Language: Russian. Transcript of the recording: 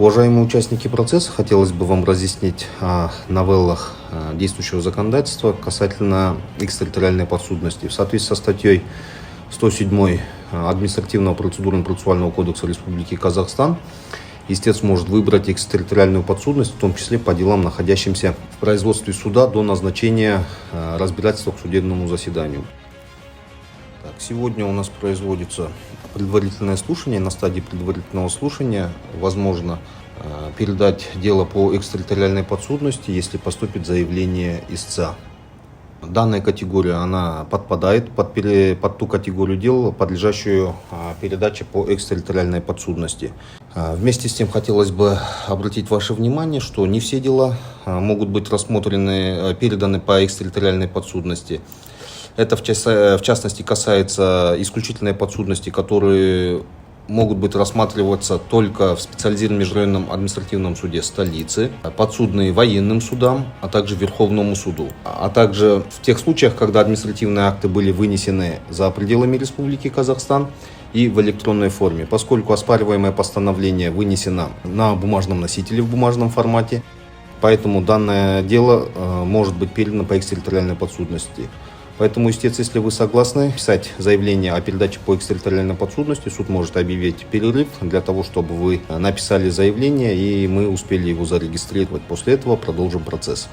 Уважаемые участники процесса, хотелось бы вам разъяснить о новеллах действующего законодательства касательно экстерриториальной подсудности. В соответствии со статьей 107 Административного процедурно-процессуального кодекса Республики Казахстан, истец может выбрать экстерриториальную подсудность, в том числе по делам, находящимся в производстве суда до назначения разбирательства к судебному заседанию. Сегодня у нас производится предварительное слушание. На стадии предварительного слушания возможно передать дело по экстерриториальной подсудности, если поступит заявление истца. Данная категория она подпадает под ту категорию дел, подлежащую передаче по экстерриториальной подсудности. Вместе с тем хотелось бы обратить ваше внимание, что не все дела могут быть переданы по экстерриториальной подсудности. Это в частности касается исключительной подсудности, которые могут быть рассматриваться только в специализированном межрайонном административном суде столицы, подсудные военным судам, а также Верховному суду. А также в тех случаях, когда административные акты были вынесены за пределами Республики Казахстан и в электронной форме, поскольку оспариваемое постановление вынесено на бумажном носителе в бумажном формате, поэтому данное дело может быть передано по экстерриториальной подсудности. Поэтому, истец, если вы согласны писать заявление о передаче по экстерриториальной подсудности, суд может объявить перерыв для того, чтобы вы написали заявление и мы успели его зарегистрировать. После этого продолжим процесс.